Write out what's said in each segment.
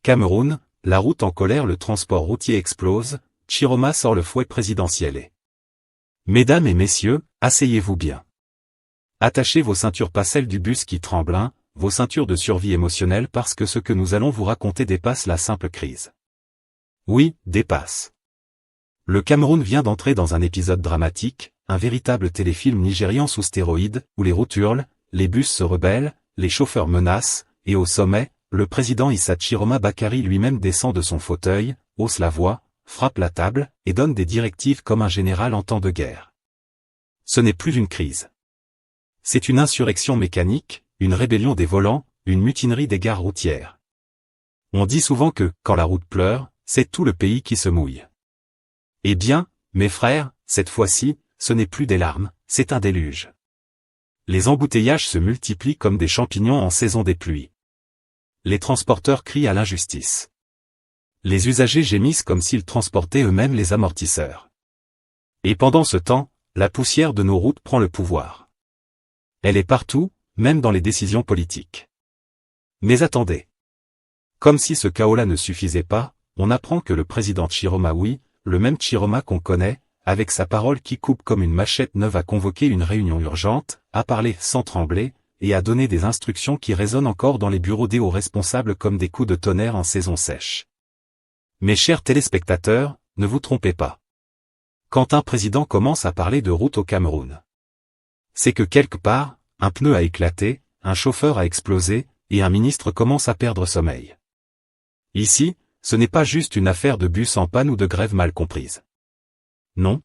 Cameroun, la route en colère, le transport routier explose, Chiroma sort le fouet présidentiel et... Mesdames et messieurs, asseyez-vous bien. Attachez vos ceintures, pas celles du bus qui tremble, hein, vos ceintures de survie émotionnelle, parce que ce que nous allons vous raconter dépasse la simple crise. Oui, dépasse. Le Cameroun vient d'entrer dans un épisode dramatique, un véritable téléfilm nigérian sous stéroïdes, où les routes hurlent, les bus se rebellent, les chauffeurs menacent, et au sommet, le président Issa Chiroma Bakary lui-même descend de son fauteuil, hausse la voix, frappe la table, et donne des directives comme un général en temps de guerre. Ce n'est plus une crise. C'est une insurrection mécanique, une rébellion des volants, une mutinerie des gares routières. On dit souvent que, quand la route pleure, c'est tout le pays qui se mouille. Eh bien, mes frères, cette fois-ci, ce n'est plus des larmes, c'est un déluge. Les embouteillages se multiplient comme des champignons en saison des pluies. Les transporteurs crient à l'injustice. Les usagers gémissent comme s'ils transportaient eux-mêmes les amortisseurs. Et pendant ce temps, la poussière de nos routes prend le pouvoir. Elle est partout, même dans les décisions politiques. Mais attendez. Comme si ce chaos-là ne suffisait pas, on apprend que le président Chiroma, oui, le même Chiroma qu'on connaît, avec sa parole qui coupe comme une machette neuve, a convoqué une réunion urgente, a parlé sans trembler, et a donné des instructions qui résonnent encore dans les bureaux des hauts responsables comme des coups de tonnerre en saison sèche. Mes chers téléspectateurs, ne vous trompez pas. Quand un président commence à parler de route au Cameroun, c'est que quelque part, un pneu a éclaté, un chauffeur a explosé, et un ministre commence à perdre sommeil. Ici, ce n'est pas juste une affaire de bus en panne ou de grève mal comprise. Non.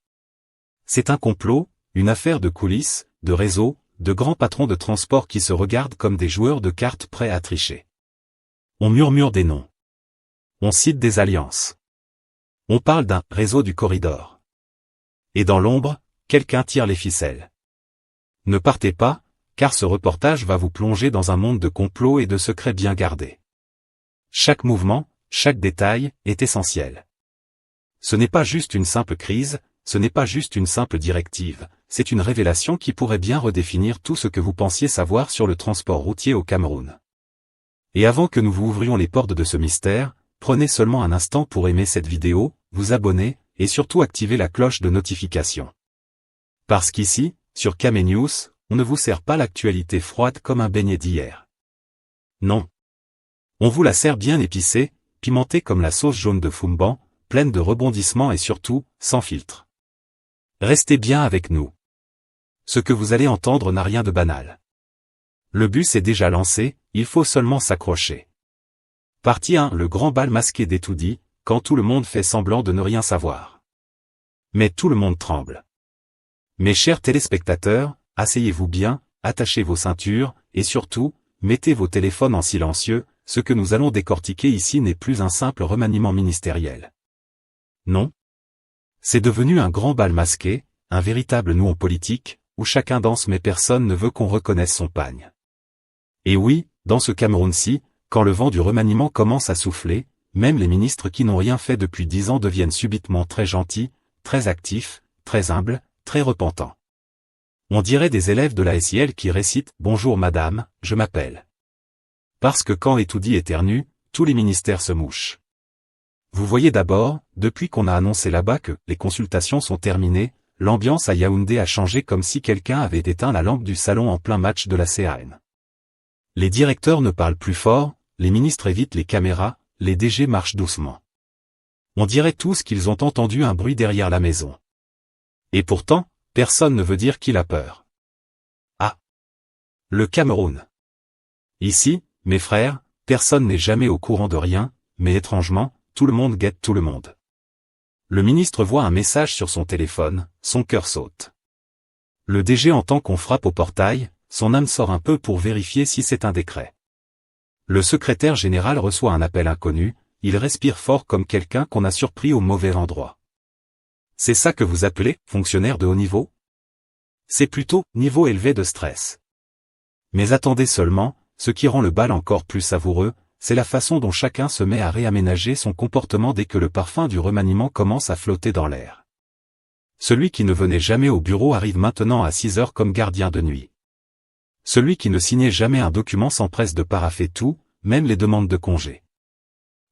C'est un complot, une affaire de coulisses, de réseaux, de grands patrons de transport qui se regardent comme des joueurs de cartes prêts à tricher. On murmure des noms. On cite des alliances. On parle d'un « réseau du corridor ». Et dans l'ombre, quelqu'un tire les ficelles. Ne partez pas, car ce reportage va vous plonger dans un monde de complots et de secrets bien gardés. Chaque mouvement, chaque détail, est essentiel. Ce n'est pas juste une simple crise, ce n'est pas juste une simple directive, c'est une révélation qui pourrait bien redéfinir tout ce que vous pensiez savoir sur le transport routier au Cameroun. Et avant que nous vous ouvrions les portes de ce mystère, prenez seulement un instant pour aimer cette vidéo, vous abonner, et surtout activer la cloche de notification. Parce qu'ici, sur Camé News, on ne vous sert pas l'actualité froide comme un beignet d'hier. Non. On vous la sert bien épicée, pimentée comme la sauce jaune de Fumban, pleine de rebondissements et surtout, sans filtre. Restez bien avec nous. Ce que vous allez entendre n'a rien de banal. Le bus est déjà lancé, il faut seulement s'accrocher. Partie 1, le grand bal masqué d'Etoudi, quand tout le monde fait semblant de ne rien savoir. Mais tout le monde tremble. Mes chers téléspectateurs, asseyez-vous bien, attachez vos ceintures, et surtout, mettez vos téléphones en silencieux, ce que nous allons décortiquer ici n'est plus un simple remaniement ministériel. Non. C'est devenu un grand bal masqué, un véritable nouon politique, où chacun danse mais personne ne veut qu'on reconnaisse son pagne. Et oui, dans ce Cameroun-ci, quand le vent du remaniement commence à souffler, même les ministres qui n'ont rien fait depuis 10 ans deviennent subitement très gentils, très actifs, très humbles, très repentants. On dirait des élèves de la SIL qui récitent « Bonjour madame, je m'appelle ». Parce que quand Etoudi éternue, tous les ministères se mouchent. Vous voyez d'abord, depuis qu'on a annoncé là-bas que les consultations sont terminées, l'ambiance à Yaoundé a changé comme si quelqu'un avait éteint la lampe du salon en plein match de la CAN. Les directeurs ne parlent plus fort, les ministres évitent les caméras, les DG marchent doucement. On dirait tous qu'ils ont entendu un bruit derrière la maison. Et pourtant, personne ne veut dire qu'il a peur. Ah! Le Cameroun. Ici, mes frères, personne n'est jamais au courant de rien, mais étrangement, tout le monde guette tout le monde. Le ministre voit un message sur son téléphone, son cœur saute. Le DG entend qu'on frappe au portail, son âme sort un peu pour vérifier si c'est un décret. Le secrétaire général reçoit un appel inconnu, il respire fort comme quelqu'un qu'on a surpris au mauvais endroit. C'est ça que vous appelez fonctionnaire de haut niveau? C'est plutôt niveau élevé de stress. Mais attendez seulement, ce qui rend le bal encore plus savoureux, c'est la façon dont chacun se met à réaménager son comportement dès que le parfum du remaniement commence à flotter dans l'air. Celui qui ne venait jamais au bureau arrive maintenant à 6 heures comme gardien de nuit. Celui qui ne signait jamais un document s'empresse de paraffer tout, même les demandes de congé.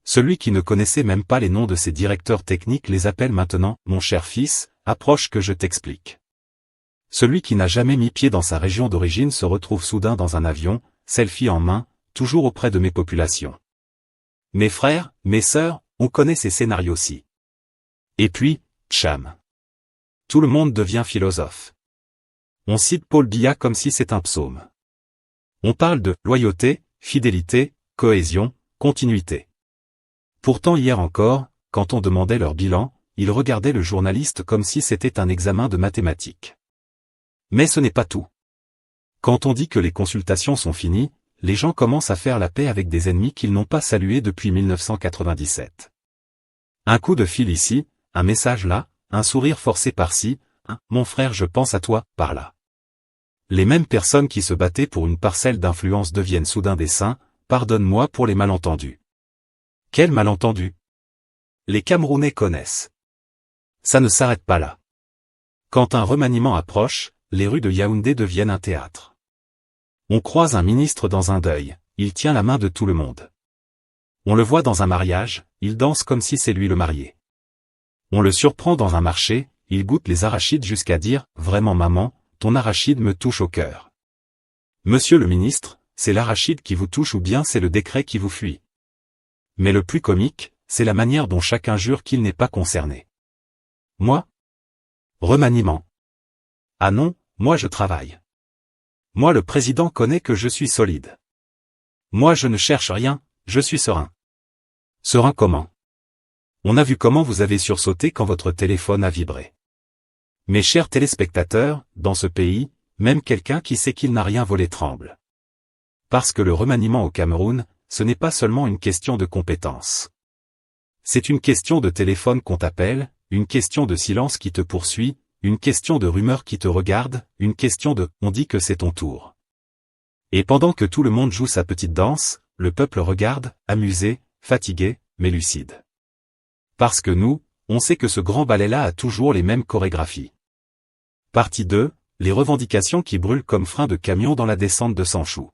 Celui qui ne connaissait même pas les noms de ses directeurs techniques les appelle maintenant « Mon cher fils, approche que je t'explique ». Celui qui n'a jamais mis pied dans sa région d'origine se retrouve soudain dans un avion, selfie en main, toujours auprès de mes populations. Mes frères, mes sœurs, on connaît ces scénarios-ci. Et puis, tcham. Tout le monde devient philosophe. On cite Paul Biya comme si c'est un psaume. On parle de loyauté, fidélité, cohésion, continuité. Pourtant hier encore, quand on demandait leur bilan, ils regardaient le journaliste comme si c'était un examen de mathématiques. Mais ce n'est pas tout. Quand on dit que les consultations sont finies, les gens commencent à faire la paix avec des ennemis qu'ils n'ont pas salués depuis 1997. Un coup de fil ici, un message là, un sourire forcé par-ci, un « mon frère je pense à toi » par-là. Les mêmes personnes qui se battaient pour une parcelle d'influence deviennent soudain des saints, pardonne-moi pour les malentendus. Quels malentendus? Les Camerounais connaissent. Ça ne s'arrête pas là. Quand un remaniement approche, les rues de Yaoundé deviennent un théâtre. On croise un ministre dans un deuil, il tient la main de tout le monde. On le voit dans un mariage, il danse comme si c'est lui le marié. On le surprend dans un marché, il goûte les arachides jusqu'à dire « Vraiment maman, ton arachide me touche au cœur. » Monsieur le ministre, c'est l'arachide qui vous touche ou bien c'est le décret qui vous fuit. Mais le plus comique, c'est la manière dont chacun jure qu'il n'est pas concerné. Moi? Remaniement. Ah non, moi je travaille. Moi le président connaît que je suis solide. Moi je ne cherche rien, je suis serein. Serein comment? On a vu comment vous avez sursauté quand votre téléphone a vibré. Mes chers téléspectateurs, dans ce pays, même quelqu'un qui sait qu'il n'a rien volé tremble. Parce que le remaniement au Cameroun, ce n'est pas seulement une question de compétence. C'est une question de téléphone qu'on t'appelle, une question de silence qui te poursuit, une question de rumeur qui te regarde, une question de « on dit que c'est ton tour ». Et pendant que tout le monde joue sa petite danse, le peuple regarde, amusé, fatigué, mais lucide. Parce que nous, on sait que ce grand ballet-là a toujours les mêmes chorégraphies. Partie 2, les revendications qui brûlent comme frein de camion dans la descente de Sanchou.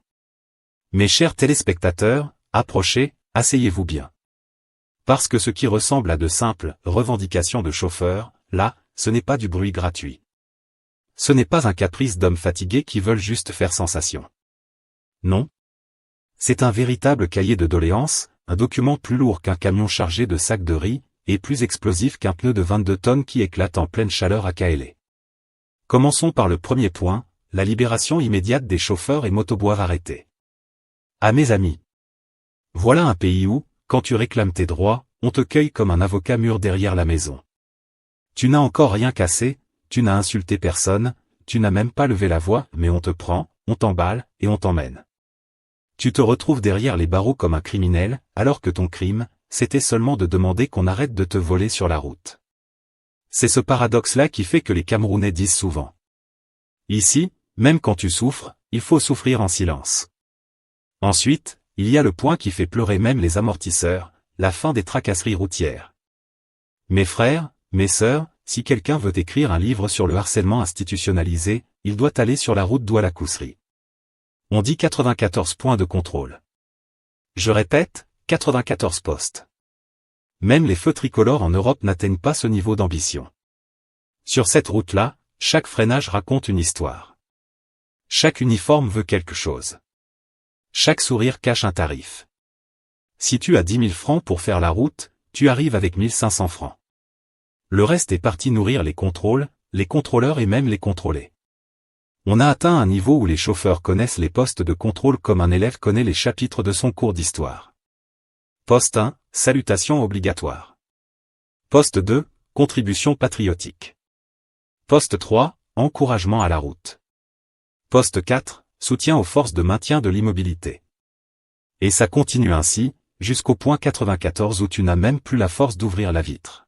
Mes chers téléspectateurs, approchez, asseyez-vous bien. Parce que ce qui ressemble à de simples revendications de chauffeurs, là, ce n'est pas du bruit gratuit. Ce n'est pas un caprice d'hommes fatigués qui veulent juste faire sensation. Non. C'est un véritable cahier de doléances, un document plus lourd qu'un camion chargé de sacs de riz, et plus explosif qu'un pneu de 22 tonnes qui éclate en pleine chaleur à Kaélé. Commençons par le premier point, la libération immédiate des chauffeurs et motoboires arrêtés. Ah mes amis. Voilà un pays où, quand tu réclames tes droits, on te cueille comme un avocat mûr derrière la maison. Tu n'as encore rien cassé, tu n'as insulté personne, tu n'as même pas levé la voix, mais on te prend, on t'emballe, et on t'emmène. Tu te retrouves derrière les barreaux comme un criminel, alors que ton crime, c'était seulement de demander qu'on arrête de te voler sur la route. C'est ce paradoxe-là qui fait que les Camerounais disent souvent. Ici, même quand tu souffres, il faut souffrir en silence. Ensuite, il y a le point qui fait pleurer même les amortisseurs, la fin des tracasseries routières. Mes frères, mes sœurs, si quelqu'un veut écrire un livre sur le harcèlement institutionnalisé, il doit aller sur la route d'Ouala-Koussery. On dit 94 points de contrôle. Je répète, 94 postes. Même les feux tricolores en Europe n'atteignent pas ce niveau d'ambition. Sur cette route-là, chaque freinage raconte une histoire. Chaque uniforme veut quelque chose. Chaque sourire cache un tarif. Si tu as 10 000 francs pour faire la route, tu arrives avec 1500 francs. Le reste est parti nourrir les contrôles, les contrôleurs et même les contrôlés. On a atteint un niveau où les chauffeurs connaissent les postes de contrôle comme un élève connaît les chapitres de son cours d'histoire. Poste 1, salutation obligatoire. Poste 2, contribution patriotique. Poste 3, encouragement à la route. Poste 4, soutien aux forces de maintien de l'immobilité. Et ça continue ainsi, jusqu'au point 94 où tu n'as même plus la force d'ouvrir la vitre.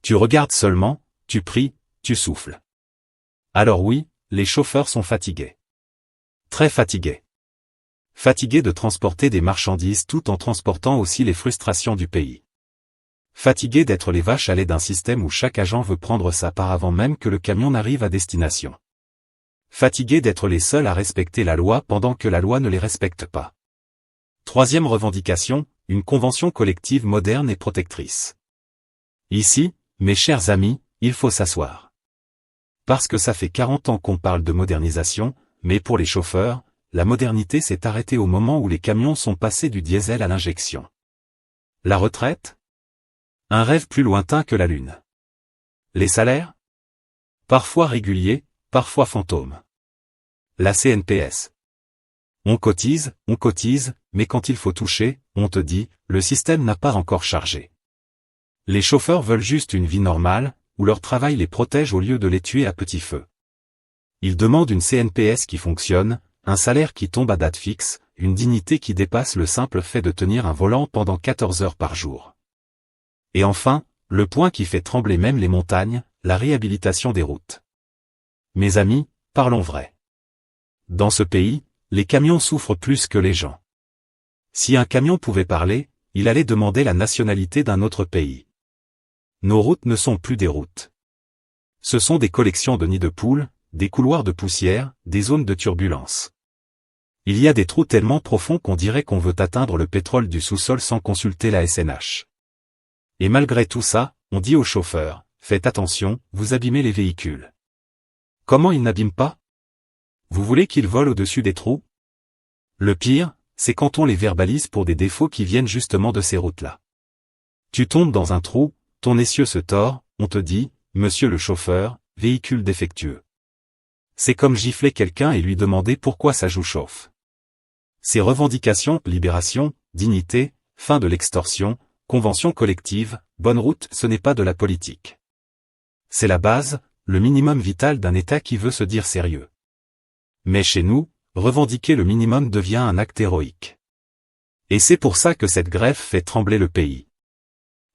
Tu regardes seulement, tu pries, tu souffles. Alors oui, les chauffeurs sont fatigués. Très fatigués. Fatigués de transporter des marchandises tout en transportant aussi les frustrations du pays. Fatigués d'être les vaches à lait d'un système où chaque agent veut prendre sa part avant même que le camion n'arrive à destination. Fatigués d'être les seuls à respecter la loi pendant que la loi ne les respecte pas. Troisième revendication, une convention collective moderne et protectrice. Ici, mes chers amis, il faut s'asseoir. Parce que ça fait 40 ans qu'on parle de modernisation, mais pour les chauffeurs, la modernité s'est arrêtée au moment où les camions sont passés du diesel à l'injection. La retraite? Un rêve plus lointain que la lune. Les salaires? Parfois réguliers, parfois fantômes. La CNPS. On cotise, mais quand il faut toucher, on te dit, le système n'a pas encore chargé. Les chauffeurs veulent juste une vie normale, où leur travail les protège au lieu de les tuer à petit feu. Ils demandent une CNPS qui fonctionne, un salaire qui tombe à date fixe, une dignité qui dépasse le simple fait de tenir un volant pendant 14 heures par jour. Et enfin, le point qui fait trembler même les montagnes, la réhabilitation des routes. Mes amis, parlons vrai. Dans ce pays, les camions souffrent plus que les gens. Si un camion pouvait parler, il allait demander la nationalité d'un autre pays. Nos routes ne sont plus des routes. Ce sont des collections de nids de poules, des couloirs de poussière, des zones de turbulence. Il y a des trous tellement profonds qu'on dirait qu'on veut atteindre le pétrole du sous-sol sans consulter la SNH. Et malgré tout ça, on dit aux chauffeurs, faites attention, vous abîmez les véhicules. Comment ils n'abîment pas? Vous voulez qu'ils volent au-dessus des trous? Le pire, c'est quand on les verbalise pour des défauts qui viennent justement de ces routes-là. Tu tombes dans un trou, ton essieu se tord, on te dit, monsieur le chauffeur, véhicule défectueux. C'est comme gifler quelqu'un et lui demander pourquoi sa joue chauffe. Ces revendications, libération, dignité, fin de l'extorsion, convention collective, bonne route, ce n'est pas de la politique. C'est la base, le minimum vital d'un État qui veut se dire sérieux. Mais chez nous, revendiquer le minimum devient un acte héroïque. Et c'est pour ça que cette grève fait trembler le pays.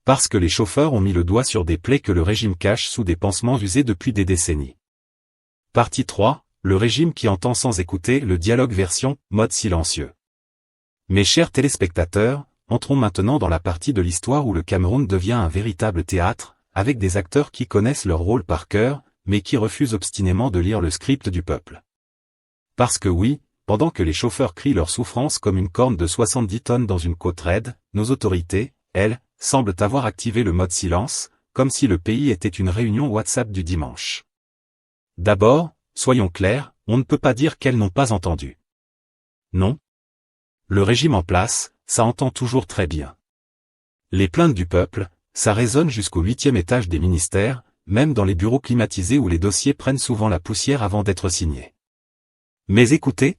Parce que les chauffeurs ont mis le doigt sur des plaies que le régime cache sous des pansements usés depuis des décennies. Partie 3, le régime qui entend sans écouter, le dialogue version mode silencieux. Mes chers téléspectateurs, entrons maintenant dans la partie de l'histoire où le Cameroun devient un véritable théâtre, avec des acteurs qui connaissent leur rôle par cœur, mais qui refusent obstinément de lire le script du peuple. Parce que oui, pendant que les chauffeurs crient leur souffrance comme une corne de 70 tonnes dans une côte raide, nos autorités, elles, semblent avoir activé le mode silence, comme si le pays était une réunion WhatsApp du dimanche. D'abord, soyons clairs, on ne peut pas dire qu'elles n'ont pas entendu. Non. Le régime en place, ça entend toujours très bien. Les plaintes du peuple, ça résonne jusqu'au 8e étage des ministères, même dans les bureaux climatisés où les dossiers prennent souvent la poussière avant d'être signés. Mais écoutez,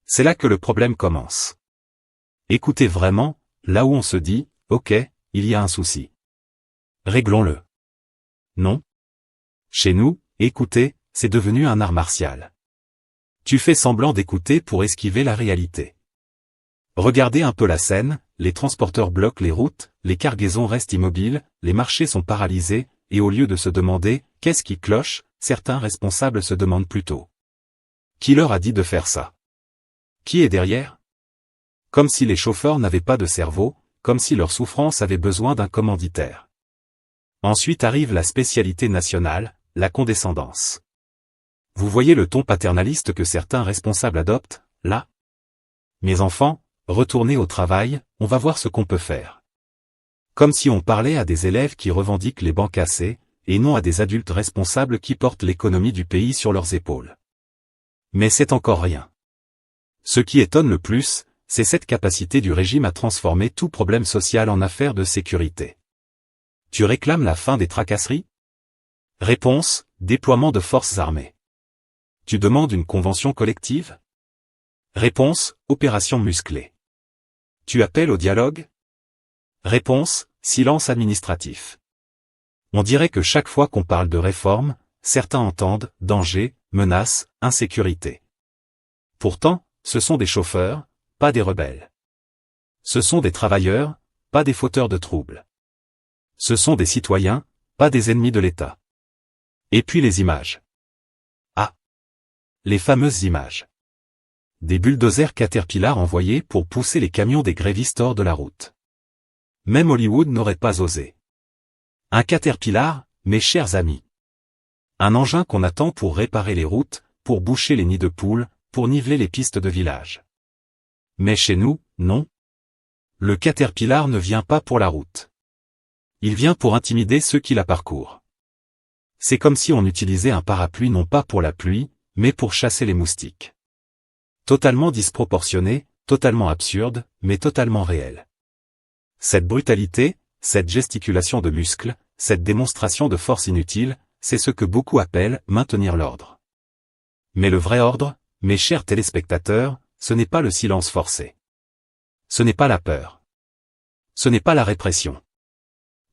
c'est là que le problème commence. Écoutez vraiment, là où on se dit, ok, il y a un souci. Réglons-le. Non. Chez nous, écouter, c'est devenu un art martial. Tu fais semblant d'écouter pour esquiver la réalité. Regardez un peu la scène, les transporteurs bloquent les routes, les cargaisons restent immobiles, les marchés sont paralysés, et au lieu de se demander, qu'est-ce qui cloche, certains responsables se demandent plutôt. Qui leur a dit de faire ça? Qui est derrière? Comme si les chauffeurs n'avaient pas de cerveau, comme si leur souffrance avait besoin d'un commanditaire. Ensuite arrive la spécialité nationale, la condescendance. Vous voyez le ton paternaliste que certains responsables adoptent, là? Mes enfants, retournez au travail, on va voir ce qu'on peut faire. Comme si on parlait à des élèves qui revendiquent les bancs cassés, et non à des adultes responsables qui portent l'économie du pays sur leurs épaules. Mais c'est encore rien. Ce qui étonne le plus, c'est cette capacité du régime à transformer tout problème social en affaire de sécurité. Tu réclames la fin des tracasseries? Réponse, déploiement de forces armées. Tu demandes une convention collective? Réponse, opération musclée. Tu appelles au dialogue? Réponse, silence administratif. On dirait que chaque fois qu'on parle de réforme, certains entendent danger, menace, insécurité. Pourtant, ce sont des chauffeurs, pas des rebelles. Ce sont des travailleurs, pas des fauteurs de troubles. Ce sont des citoyens, pas des ennemis de l'État. Et puis les images. Les fameuses images. Des bulldozers Caterpillar envoyés pour pousser les camions des grévistes hors de la route. Même Hollywood n'aurait pas osé. Un Caterpillar, mes chers amis. Un engin qu'on attend pour réparer les routes, pour boucher les nids de poules, pour niveler les pistes de village. Mais chez nous, non. Le Caterpillar ne vient pas pour la route. Il vient pour intimider ceux qui la parcourent. C'est comme si on utilisait un parapluie non pas pour la pluie, mais pour chasser les moustiques. Totalement disproportionné, totalement absurde, mais totalement réel. Cette brutalité, cette gesticulation de muscles, cette démonstration de force inutile, c'est ce que beaucoup appellent maintenir l'ordre. Mais le vrai ordre, mes chers téléspectateurs, ce n'est pas le silence forcé. Ce n'est pas la peur. Ce n'est pas la répression.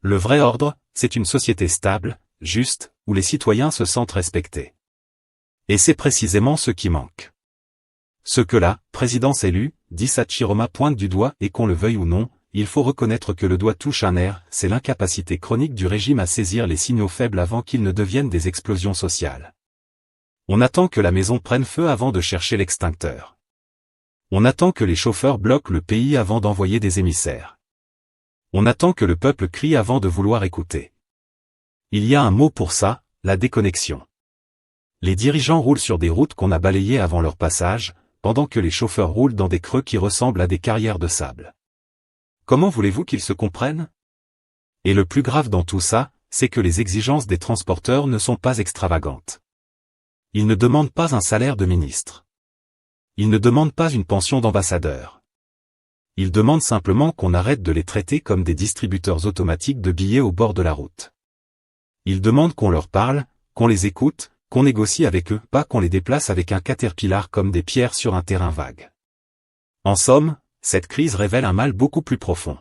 Le vrai ordre, c'est une société stable, juste, où les citoyens se sentent respectés. Et c'est précisément ce qui manque. Ce que la présidence élue, dit Chiroma, pointe du doigt, et qu'on le veuille ou non, il faut reconnaître que le doigt touche un nerf, c'est l'incapacité chronique du régime à saisir les signaux faibles avant qu'ils ne deviennent des explosions sociales. On attend que la maison prenne feu avant de chercher l'extincteur. On attend que les chauffeurs bloquent le pays avant d'envoyer des émissaires. On attend que le peuple crie avant de vouloir écouter. Il y a un mot pour ça, la déconnexion. Les dirigeants roulent sur des routes qu'on a balayées avant leur passage, pendant que les chauffeurs roulent dans des creux qui ressemblent à des carrières de sable. Comment voulez-vous qu'ils se comprennent? Et le plus grave dans tout ça, c'est que les exigences des transporteurs ne sont pas extravagantes. Ils ne demandent pas un salaire de ministre. Ils ne demandent pas une pension d'ambassadeur. Ils demandent simplement qu'on arrête de les traiter comme des distributeurs automatiques de billets au bord de la route. Ils demandent qu'on leur parle, qu'on les écoute, qu'on négocie avec eux, pas qu'on les déplace avec un caterpillar comme des pierres sur un terrain vague. En somme, cette crise révèle un mal beaucoup plus profond.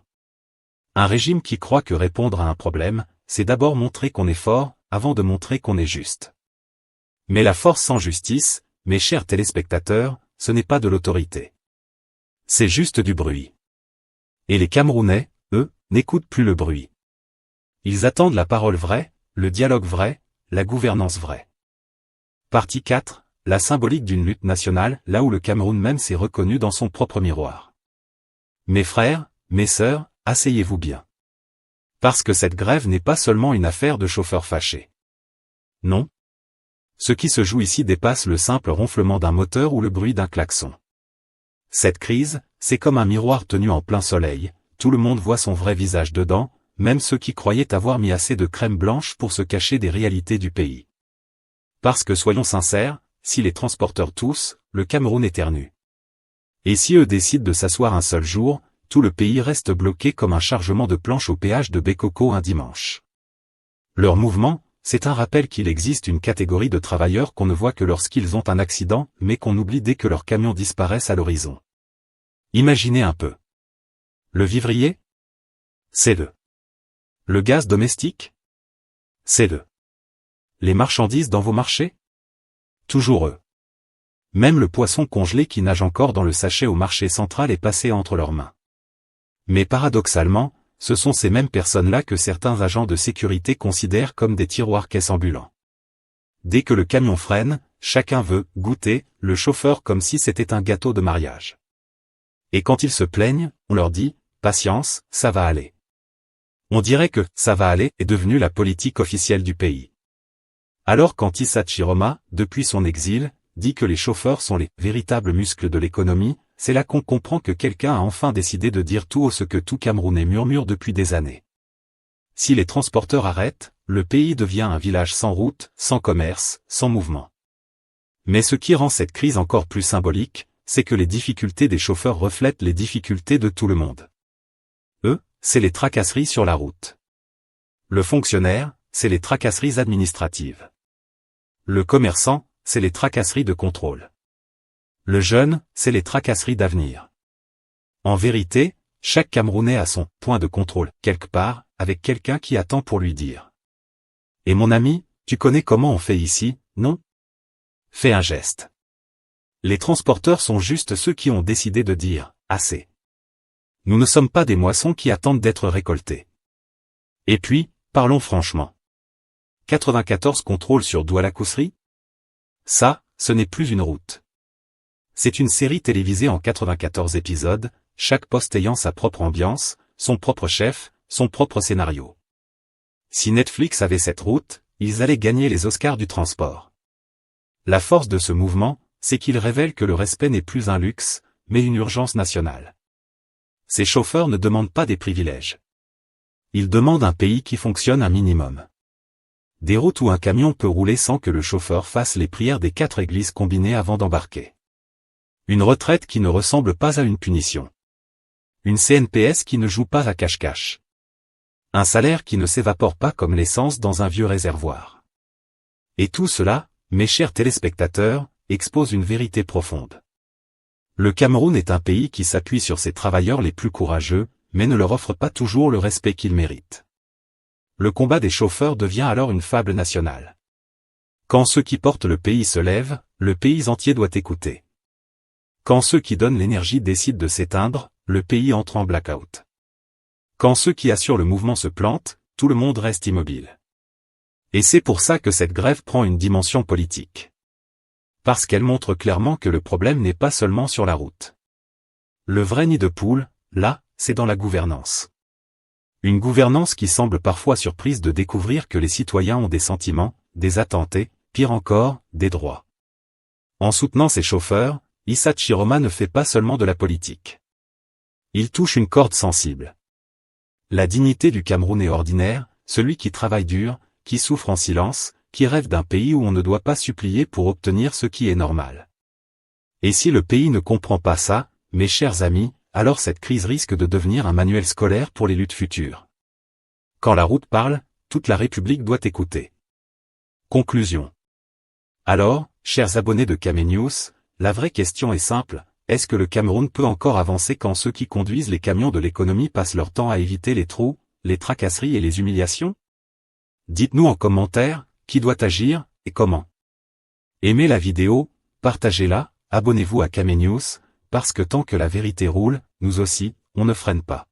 Un régime qui croit que répondre à un problème, c'est d'abord montrer qu'on est fort, avant de montrer qu'on est juste. Mais la force sans justice, mes chers téléspectateurs, ce n'est pas de l'autorité. C'est juste du bruit. Et les Camerounais, eux, n'écoutent plus le bruit. Ils attendent la parole vraie, le dialogue vrai, la gouvernance vraie. Partie 4, la symbolique d'une lutte nationale, là où le Cameroun même s'est reconnu dans son propre miroir. Mes frères, mes sœurs, asseyez-vous bien. Parce que cette grève n'est pas seulement une affaire de chauffeurs fâchés. Non. Ce qui se joue ici dépasse le simple ronflement d'un moteur ou le bruit d'un klaxon. Cette crise, c'est comme un miroir tenu en plein soleil, tout le monde voit son vrai visage dedans, même ceux qui croyaient avoir mis assez de crème blanche pour se cacher des réalités du pays. Parce que soyons sincères, si les transporteurs toussent, le Cameroun éternue. Et si eux décident de s'asseoir un seul jour, tout le pays reste bloqué comme un chargement de planches au péage de Bekoko un dimanche. Leur mouvement, c'est un rappel qu'il existe une catégorie de travailleurs qu'on ne voit que lorsqu'ils ont un accident, mais qu'on oublie dès que leurs camions disparaissent à l'horizon. Imaginez un peu. Le vivrier? C'est le. Le gaz domestique? C'est le. Les marchandises dans vos marchés? Toujours eux. Même le poisson congelé qui nage encore dans le sachet au marché central est passé entre leurs mains. Mais paradoxalement, ce sont ces mêmes personnes-là que certains agents de sécurité considèrent comme des tiroirs-caisses ambulants. Dès que le camion freine, chacun veut goûter le chauffeur comme si c'était un gâteau de mariage. Et quand ils se plaignent, on leur dit « Patience, ça va aller ». On dirait que « ça va aller » est devenu la politique officielle du pays. Alors quand Issa Chiroma, depuis son exil, dit que les chauffeurs sont les véritables muscles de l'économie, c'est là qu'on comprend que quelqu'un a enfin décidé de dire tout haut ce que tout Camerounais murmure depuis des années. Si les transporteurs arrêtent, le pays devient un village sans route, sans commerce, sans mouvement. Mais ce qui rend cette crise encore plus symbolique, c'est que les difficultés des chauffeurs reflètent les difficultés de tout le monde. Eux, c'est les tracasseries sur la route. Le fonctionnaire, c'est les tracasseries administratives. Le commerçant, c'est les tracasseries de contrôle. Le jeune, c'est les tracasseries d'avenir. En vérité, chaque Camerounais a son point de contrôle, quelque part, avec quelqu'un qui attend pour lui dire. Et mon ami, tu connais comment on fait ici, non? Fais un geste. Les transporteurs sont juste ceux qui ont décidé de dire « assez ». Nous ne sommes pas des moissons qui attendent d'être récoltées. Et puis, parlons franchement. 94 contrôles sur Douala-Koussery? Ça, ce n'est plus une route. C'est une série télévisée en 94 épisodes, chaque poste ayant sa propre ambiance, son propre chef, son propre scénario. Si Netflix avait cette route, ils allaient gagner les Oscars du transport. La force de ce mouvement, c'est qu'il révèle que le respect n'est plus un luxe, mais une urgence nationale. Ces chauffeurs ne demandent pas des privilèges. Ils demandent un pays qui fonctionne un minimum. Des routes où un camion peut rouler sans que le chauffeur fasse les prières des 4 églises combinées avant d'embarquer. Une retraite qui ne ressemble pas à une punition. Une CNPS qui ne joue pas à cache-cache. Un salaire qui ne s'évapore pas comme l'essence dans un vieux réservoir. Et tout cela, mes chers téléspectateurs, expose une vérité profonde. Le Cameroun est un pays qui s'appuie sur ses travailleurs les plus courageux, mais ne leur offre pas toujours le respect qu'ils méritent. Le combat des chauffeurs devient alors une fable nationale. Quand ceux qui portent le pays se lèvent, le pays entier doit écouter. Quand ceux qui donnent l'énergie décident de s'éteindre, le pays entre en blackout. Quand ceux qui assurent le mouvement se plantent, tout le monde reste immobile. Et c'est pour ça que cette grève prend une dimension politique. Parce qu'elle montre clairement que le problème n'est pas seulement sur la route. Le vrai nid de poule, là, c'est dans la gouvernance. Une gouvernance qui semble parfois surprise de découvrir que les citoyens ont des sentiments, des attentes et, pire encore, des droits. En soutenant ses chauffeurs, Issa Chiroma ne fait pas seulement de la politique. Il touche une corde sensible. La dignité du Cameroun est ordinaire, celui qui travaille dur, qui souffre en silence, qui rêve d'un pays où on ne doit pas supplier pour obtenir ce qui est normal. Et si le pays ne comprend pas ça, mes chers amis, alors cette crise risque de devenir un manuel scolaire pour les luttes futures. Quand la route parle, toute la République doit écouter. Conclusion. Alors, chers abonnés de Camé News, la vraie question est simple, est-ce que le Cameroun peut encore avancer quand ceux qui conduisent les camions de l'économie passent leur temps à éviter les trous, les tracasseries et les humiliations? Dites-nous en commentaire, qui doit agir, et comment. Aimez la vidéo, partagez-la, abonnez-vous à Camé News, parce que tant que la vérité roule, nous aussi, on ne freine pas.